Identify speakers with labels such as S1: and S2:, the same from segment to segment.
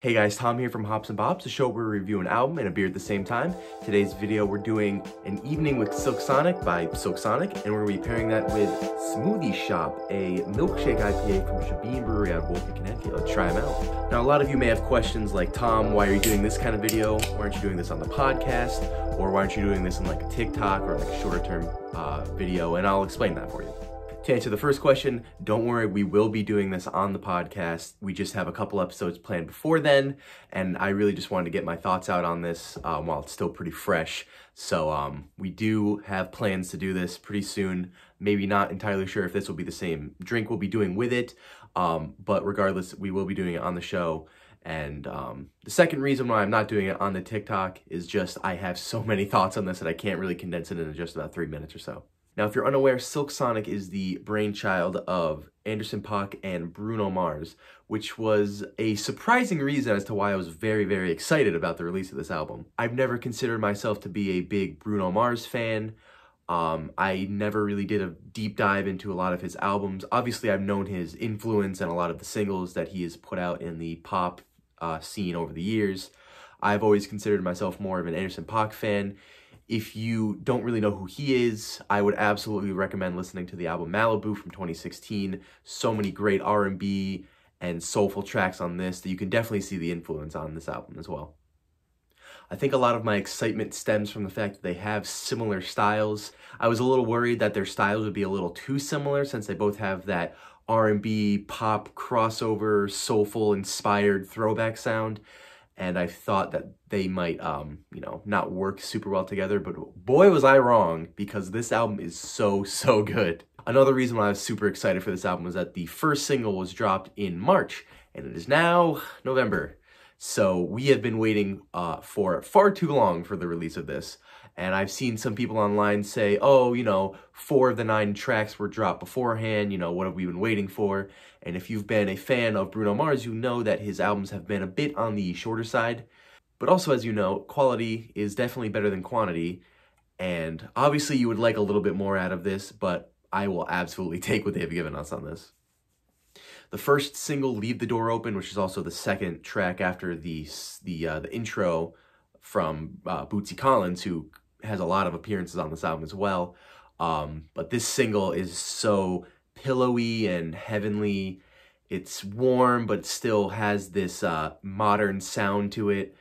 S1: Hey guys, Tom here from Hops and Bops, a show where we review an album and a beer at the same time. Today's video we're doing An Evening with Silk Sonic by Silk Sonic, and we're going to be pairing that with Smoothie Shop, a Milkshake IPA from Shebeen Brewery out of Wolcott, Connecticut. Let's try them out. Now a lot of you may have questions like, Tom, why are you doing this kind of video? Why aren't you doing this on the podcast? Or why aren't you doing this in like a TikTok or like a shorter term video? And I'll explain that for you. To answer the first question, don't worry, we will be doing this on the podcast. We just have a couple episodes planned before then, and I really just wanted to get my thoughts out on this while it's still pretty fresh. So we do have plans to do this pretty soon. Maybe not entirely sure if this will be the same drink we'll be doing with it, but regardless, we will be doing it on the show. And the second reason why I'm not doing it on the TikTok is just I have so many thoughts on this that I can't really condense it into just about 3 minutes or so. Now, if you're unaware, Silk Sonic is the brainchild of Anderson .Paak and Bruno Mars, which was a surprising reason as to why I was very, very excited about the release of this album. I've never considered myself to be a big Bruno Mars fan. I never really did a deep dive into a lot of his albums. Obviously, I've known his influence and a lot of the singles that he has put out in the pop scene over the years. I've always considered myself more of an Anderson .Paak fan. If you don't really know who he is, I would absolutely recommend listening to the album Malibu from 2016. So many great R&B and soulful tracks on this that you can definitely see the influence on this album as well. I think a lot of my excitement stems from the fact that they have similar styles. I was a little worried that their styles would be a little too similar since they both have that R&B, pop, crossover, soulful, inspired throwback sound. And I thought that they might, not work super well together, but boy was I wrong, because this album is so good. Another reason why I was super excited for this album was that the first single was dropped in March, and it is now November. So we have been waiting for far too long for the release of this. And I've seen some people online say, oh, 4 of the 9 tracks were dropped beforehand, what have we been waiting for? And if you've been a fan of Bruno Mars, you know that his albums have been a bit on the shorter side. But also, as you know, quality is definitely better than quantity. And obviously you would like a little bit more out of this, but I will absolutely take what they've given us on this. The first single, Leave the Door Open, which is also the second track after the intro from Bootsy, who has a lot of appearances on this album as well. But this single is so pillowy and heavenly. It's warm, but still has this modern sound to it.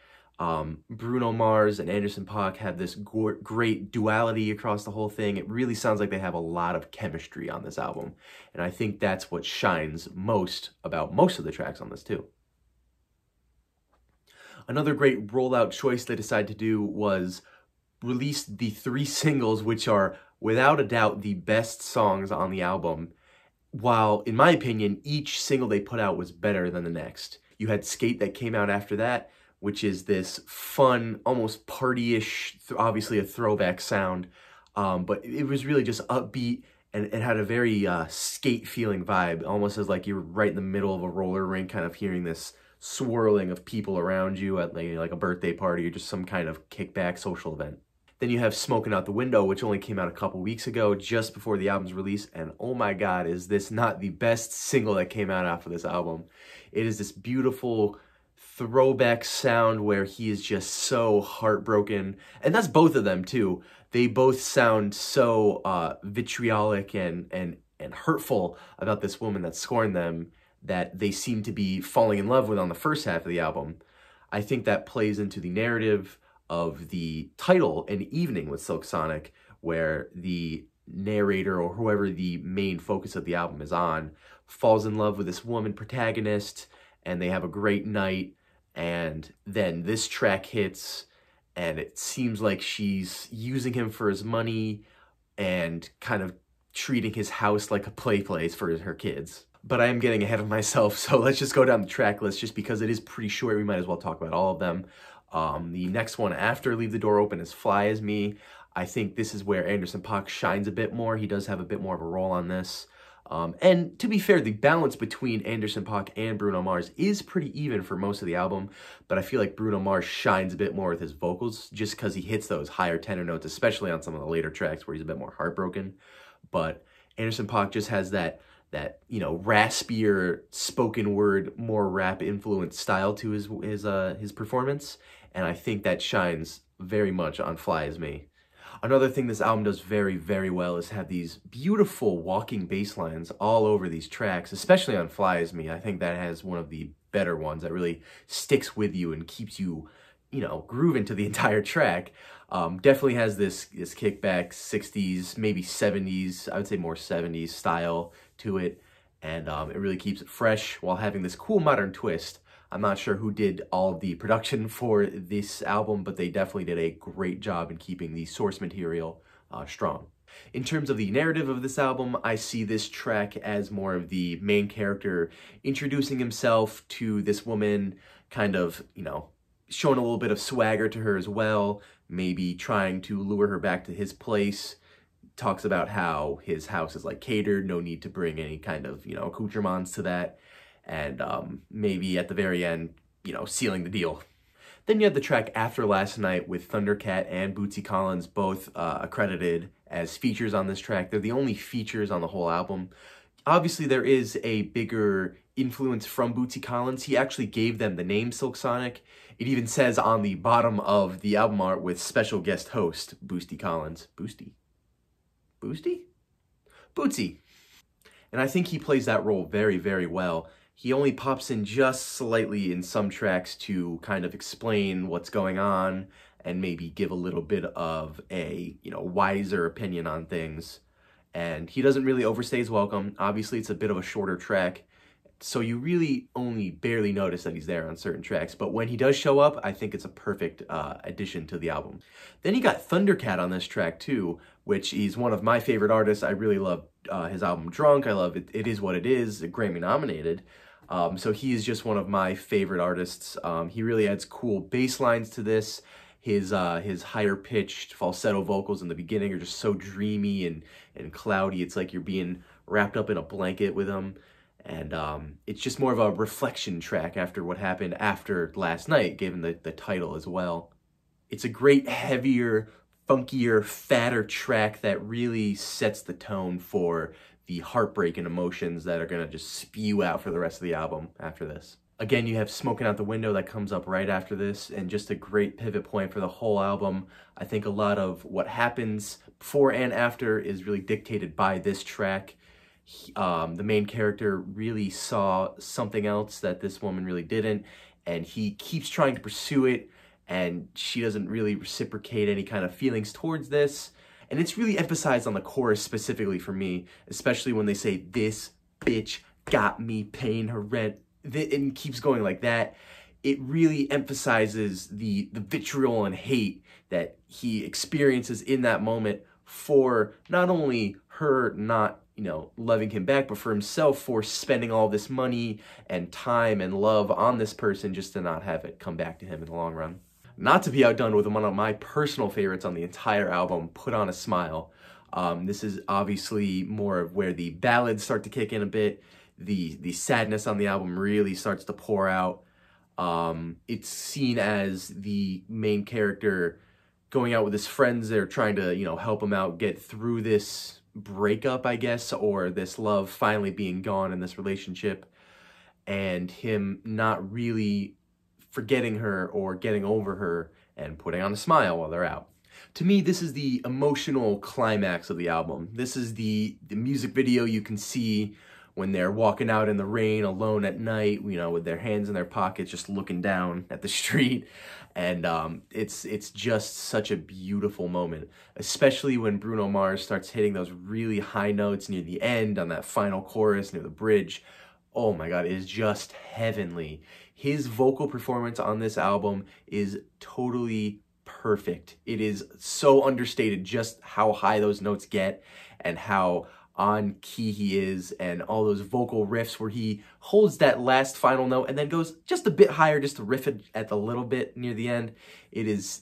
S1: Bruno Mars and Anderson .Paak have this great duality across the whole thing. It really sounds like they have a lot of chemistry on this album. And I think that's what shines most about most of the tracks on this too. Another great rollout choice they decided to do was release the 3 singles, which are without a doubt the best songs on the album, while, in my opinion, each single they put out was better than the next. You had Skate that came out after that, which is this fun, almost party-ish, obviously a throwback sound, but it was really just upbeat, and it had a very skate-feeling vibe, almost as like you were right in the middle of a roller rink, kind of hearing this swirling of people around you at like a birthday party or just some kind of kickback social event. Then you have Smoking Out the Window, which only came out a couple weeks ago, just before the album's release, and oh my god, is this not the best single that came out after this album. It is this beautiful throwback sound where he is just so heartbroken, and that's both of them too. They both sound so vitriolic and hurtful about this woman that scorned them, that they seem to be falling in love with on the first half of the album. I think that plays into the narrative of the title, An Evening with Silk Sonic, where the narrator or whoever the main focus of the album is on falls in love with this woman protagonist, and they have a great night, and then this track hits, and it seems like she's using him for his money and kind of treating his house like a play place for her kids. But I am getting ahead of myself, so let's just go down the track list just because it is pretty short. We might as well talk about all of them. The next one after Leave the Door Open is Fly As Me. I think this is where Anderson .Paak shines a bit more. He does have a bit more of a role on this. And to be fair, the balance between Anderson .Paak and Bruno Mars is pretty even for most of the album, but I feel like Bruno Mars shines a bit more with his vocals just because he hits those higher tenor notes, especially on some of the later tracks where he's a bit more heartbroken. But Anderson .Paak just has that that, you know, raspier spoken word, more rap influenced style to his performance, and I think that shines very much on Fly As Me. Another thing this album does very, very well is have these beautiful walking bass lines all over these tracks, especially on Fly As Me. I think that has one of the better ones that really sticks with you and keeps you, you know, grooving to the entire track. Definitely has this kickback 60s, maybe 70s, I would say more 70s style to it. And it really keeps it fresh while having this cool modern twist. I'm not sure who did all of the production for this album, but they definitely did a great job in keeping the source material strong. In terms of the narrative of this album, I see this track as more of the main character introducing himself to this woman, kind of, you know, showing a little bit of swagger to her as well, maybe trying to lure her back to his place. Talks about how his house is like catered, no need to bring any kind of, you know, accoutrements to that. And maybe at the very end, you know, sealing the deal. Then you have the track After Last Night with Thundercat and Bootsy Collins, both accredited as features on this track. They're the only features on the whole album. Obviously, there is a bigger influence from Bootsy Collins. He actually gave them the name Silk Sonic. It even says on the bottom of the album art with special guest host, Bootsy Collins. Bootsy? Bootsy. And I think he plays that role very, very well. He only pops in just slightly in some tracks to kind of explain what's going on and maybe give a little bit of a, you know, wiser opinion on things. And he doesn't really overstay his welcome. Obviously, it's a bit of a shorter track, so you really only barely notice that he's there on certain tracks. But when he does show up, I think it's a perfect addition to the album. Then you got Thundercat on this track too, which is one of my favorite artists. I really love his album Drunk. I love it. It Is What It Is, Grammy nominated. So he is just one of my favorite artists. He really adds cool bass lines to this. His higher pitched falsetto vocals in the beginning are just so dreamy and cloudy. It's like you're being wrapped up in a blanket with him. And it's just more of a reflection track after what happened after last night, given the title as well. It's a great, heavier, funkier, fatter track that really sets the tone for the heartbreak and emotions that are going to just spew out for the rest of the album after this. Again, you have Smoking Out the Window that comes up right after this, and just a great pivot point for the whole album. I think a lot of what happens before and after is really dictated by this track. The main character really saw something else that this woman really didn't, and he keeps trying to pursue it, and she doesn't really reciprocate any kind of feelings towards this. And it's really emphasized on the chorus specifically for me, especially when they say, "This bitch got me paying her rent," and keeps going like that. It really emphasizes the vitriol and hate that he experiences in that moment for not only her not, you know, loving him back, but for himself for spending all this money and time and love on this person just to not have it come back to him in the long run. Not to be outdone with one of my personal favorites on the entire album, Put On a Smile. This is obviously more of where the ballads start to kick in a bit. The sadness on the album really starts to pour out. It's seen as the main character going out with his friends. They're trying to, you know, help him out, get through this breakup, I guess, or this love finally being gone in this relationship, and him not really forgetting her or getting over her and putting on a smile while they're out. To me, this is the emotional climax of the album. This is the music video you can see when they're walking out in the rain alone at night, you know, with their hands in their pockets, just looking down at the street. And it's just such a beautiful moment, especially when Bruno Mars starts hitting those really high notes near the end on that final chorus near the bridge. Oh my God, it is just heavenly. His vocal performance on this album is totally perfect. It is so understated just how high those notes get and how on key he is, and all those vocal riffs where he holds that last final note and then goes just a bit higher just to riff it at the little bit near the end. It is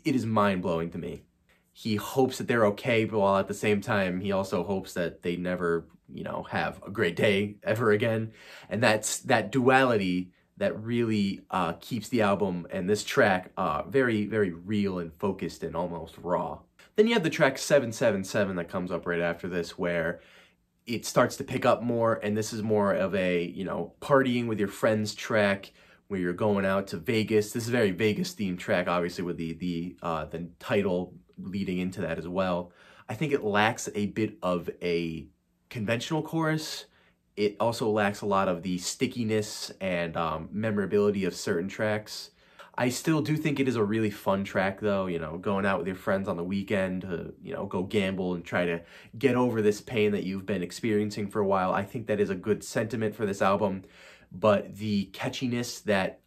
S1: mind-blowing to me. He hopes that they're okay, but while at the same time he also hopes that they never, you know, have a great day ever again. And that's that duality that really keeps the album and this track very, very real and focused and almost raw. Then you have the track 777 that comes up right after this, where it starts to pick up more, and this is more of a, you know, partying with your friends track where you're going out to Vegas. This is a very Vegas themed track, obviously, with the title leading into that as well. I think it lacks a bit of a conventional chorus. It also lacks a lot of the stickiness and memorability of certain tracks. I still do think it is a really fun track though, you know, going out with your friends on the weekend to, you know, go gamble and try to get over this pain that you've been experiencing for a while. I think that is a good sentiment for this album, but the catchiness that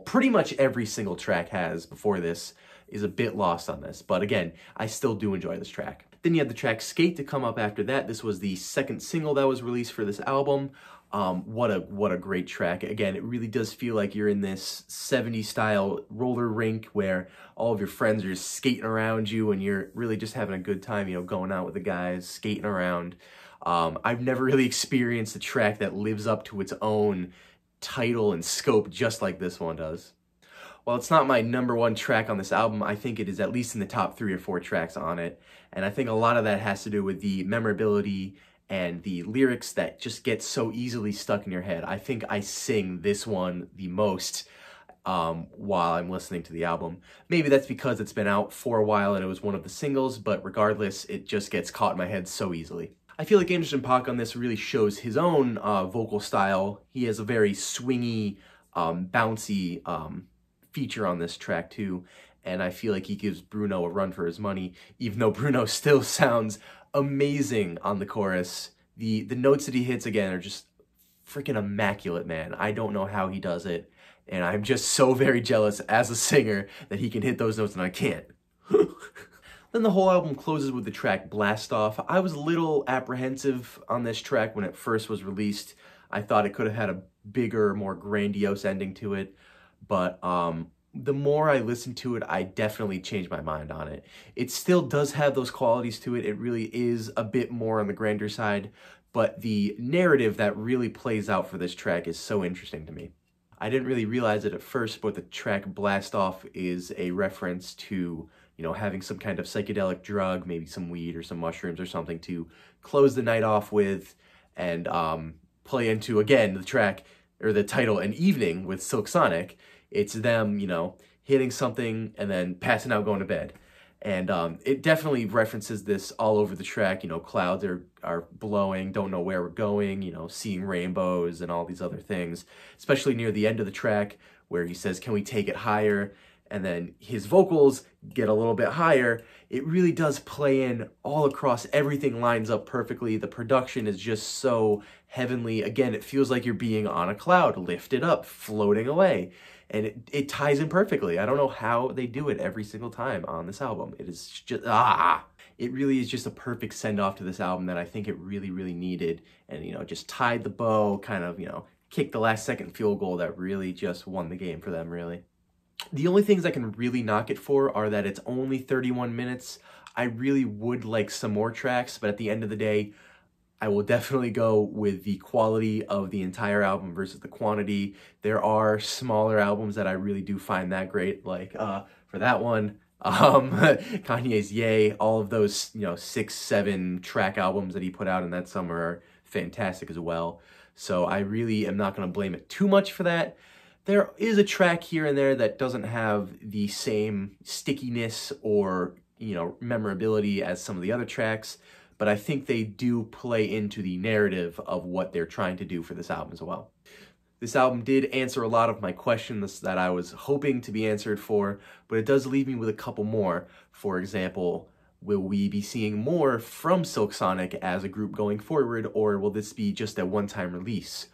S1: pretty much every single track has before this is a bit lost on this. But again, I still do enjoy this track. Then you have the track Skate to come up after that. This was the second single that was released for this album. What a great track. Again, it really does feel like you're in this 70s style roller rink where all of your friends are just skating around you and you're really just having a good time, you know, going out with the guys, skating around. I've never really experienced a track that lives up to its own title and scope just like this one does. While it's not my #1 track on this album, I think it is at least in the top 3 or 4 tracks on it. And I think a lot of that has to do with the memorability and the lyrics that just get so easily stuck in your head. I think I sing this one the most while I'm listening to the album. Maybe that's because it's been out for a while and it was one of the singles, but regardless, it just gets caught in my head so easily. I feel like Anderson .Paak on this really shows his own vocal style. He has a very swingy, bouncy feature on this track too, and I feel like he gives Bruno a run for his money, even though Bruno still sounds amazing on the chorus. The notes that he hits, again, are just freaking immaculate, man. I don't know how he does it, and I'm just so very jealous as a singer that he can hit those notes and I can't. Then the whole album closes with the track Blast Off. I was a little apprehensive on this track when it first was released. I thought it could have had a bigger, more grandiose ending to it, but the more I listened to it, I definitely changed my mind on it. It still does have those qualities to it. It really is a bit more on the grander side, but the narrative that really plays out for this track is so interesting to me. I didn't really realize it at first, but the track Blast Off is a reference to, you know, having some kind of psychedelic drug, maybe some weed or some mushrooms or something to close the night off with, and play into, again, the track, or the title, An Evening with Silk Sonic. It's them, you know, hitting something and then passing out, going to bed. And it definitely references this all over the track. You know, clouds are blowing, don't know where we're going, you know, seeing rainbows and all these other things, especially near the end of the track where he says, can we take it higher? And then his vocals get a little bit higher. It really does play in all across. Everything lines up perfectly. The production is just so heavenly. Again, it feels like you're being on a cloud, lifted up, floating away. And it ties in perfectly. I don't know how they do it every single time on this album. It is just, it really is just a perfect send-off to this album that I think it really, really needed. And, you know, just tied the bow, kind of, you know, kicked the last second field goal that really just won the game for them, really. The only things I can really knock it for are that it's only 31 minutes. I really would like some more tracks, but at the end of the day, I will definitely go with the quality of the entire album versus the quantity. There are smaller albums that I really do find that great, like for that one, Kanye's Yay, all of those, you know, 6, 7 track albums that he put out in that summer are fantastic as well. So I really am not going to blame it too much for that. There is a track here and there that doesn't have the same stickiness or, you know, memorability as some of the other tracks, but I think they do play into the narrative of what they're trying to do for this album as well. This album did answer a lot of my questions that I was hoping to be answered for, but it does leave me with a couple more. For example, will we be seeing more from Silk Sonic as a group going forward, or will this be just a one-time release?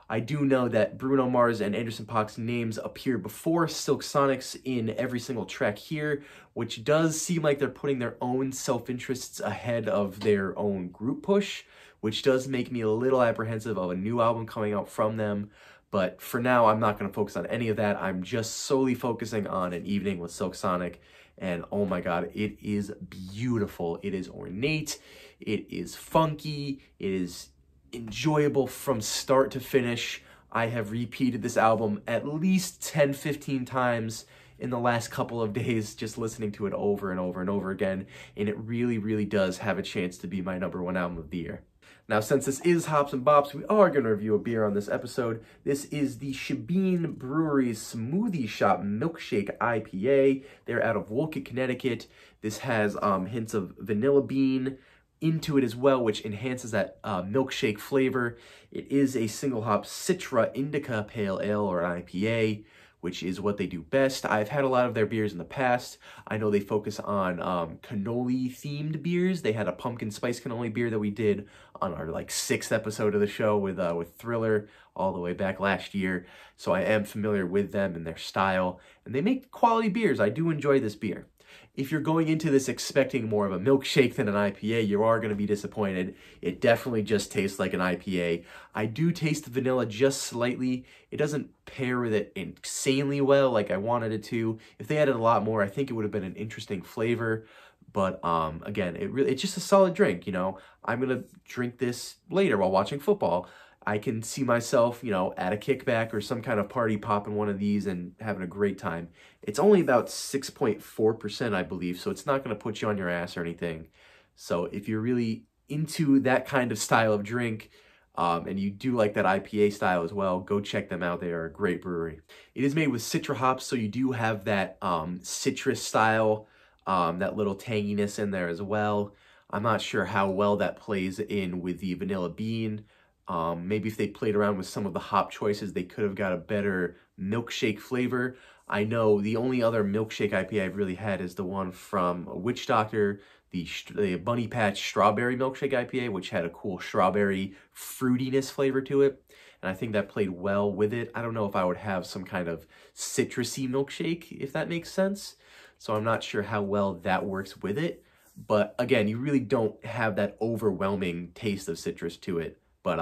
S1: I do know that Bruno Mars and Anderson .Paak's names appear before Silk Sonic's in every single track here, which does seem like they're putting their own self-interests ahead of their own group push, which does make me a little apprehensive of a new album coming out from them. But for now, I'm not going to focus on any of that. I'm just solely focusing on An Evening with Silk Sonic. And oh my God, it is beautiful. It is ornate. It is funky. It is enjoyable from start to finish. I have repeated this album at least 10-15 times in the last couple of days just listening to it over and over and over again, and it really, really does have a chance to be my #1 album of the year. Now, since this is Hops and Bops, we are going to review a beer on this episode. This is the Shebeen Brewery's Smoothie Shop Milkshake IPA. They're out of Wolcott, Connecticut. This has hints of vanilla bean into it as well, which enhances that milkshake flavor. It is a single hop Citra Indica Pale Ale, or IPA, which is what they do best. I've had a lot of their beers in the past. I know they focus on cannoli-themed beers. They had a pumpkin spice cannoli beer that we did on our 6th episode of the show with Thriller all the way back last year. So I am familiar with them and their style. And they make quality beers. I do enjoy this beer. If you're going into this expecting more of a milkshake than an IPA, you are going to be disappointed. It definitely just tastes like an IPA. I do taste the vanilla just slightly. It doesn't pair with it insanely well like I wanted it to. If they added a lot more, I think it would have been an interesting flavor. But again, it's just a solid drink, you know. I'm going to drink this later while watching football. I can see myself, you know, at a kickback or some kind of party popping one of these and having a great time. It's only about 6.4%, I believe, so it's not going to put you on your ass or anything. So if you're really into that kind of style of drink, and you do like that IPA style as well, go check them out. They are a great brewery. It is made with Citra hops, so you do have that citrus style, that little tanginess in there as well. I'm not sure how well that plays in with the vanilla bean. Maybe if they played around with some of the hop choices, they could have got a better milkshake flavor. I know the only other milkshake IPA I've really had is the one from Witch Doctor, the Bunny Patch Strawberry Milkshake IPA, which had a cool strawberry fruitiness flavor to it. And I think that played well with it. I don't know if I would have some kind of citrusy milkshake, if that makes sense. So I'm not sure how well that works with it. But again, you really don't have that overwhelming taste of citrus to it. But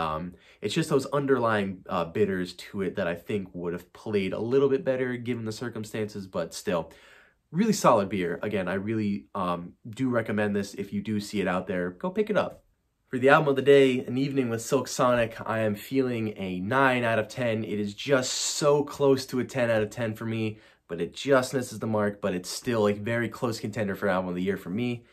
S1: it's just those underlying bitters to it that I think would have played a little bit better given the circumstances, but still, really solid beer. Again, I really do recommend this. If you do see it out there, go pick it up. For the album of the day, An Evening with Silk Sonic, I am feeling a 9 out of 10. It is just so close to a 10 out of 10 for me, but it just misses the mark, but it's still a very close contender for album of the year for me.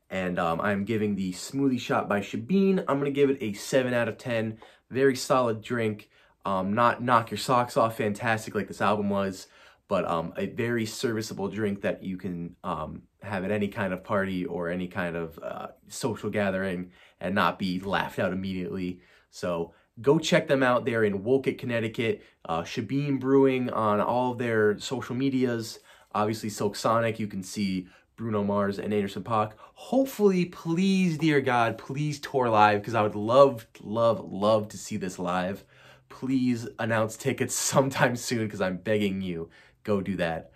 S1: And I'm giving the Smoothie Shop by Shabeen, I'm going to give it a 7 out of 10. Very solid drink. Not knock your socks off fantastic like this album was, but a very serviceable drink that you can have at any kind of party or any kind of social gathering and not be laughed out immediately. So go check them out. They're in Wolcott, Connecticut. Shebeen Brewing on all of their social medias. Obviously, Silk Sonic, you can see Bruno Mars and Anderson Paak. Hopefully, please, dear God, please tour live, because I would love, love, love to see this live. Please announce tickets sometime soon, because I'm begging you. Go do that.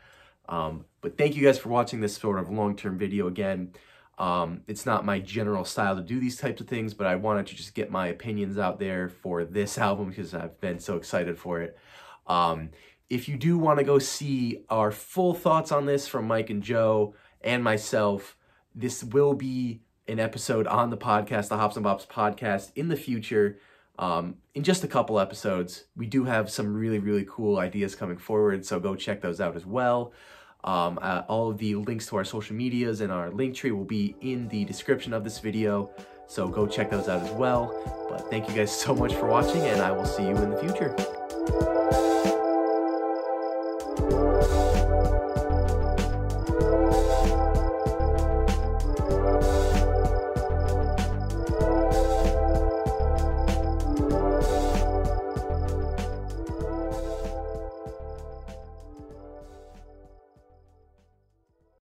S1: But thank you guys for watching this sort of long-term video again. It's not my general style to do these types of things, but I wanted to just get my opinions out there for this album because I've been so excited for it. If you do want to go see our full thoughts on this from Mike and Joe and myself, this will be an episode on the podcast, the Hops and Bops podcast, in the future. In just a couple episodes. We do have some really, really cool ideas coming forward, so go check those out as well. All of the links to our social medias and our link tree will be in the description of this video, so go check those out as well. But thank you guys so much for watching, and I will see you in the future.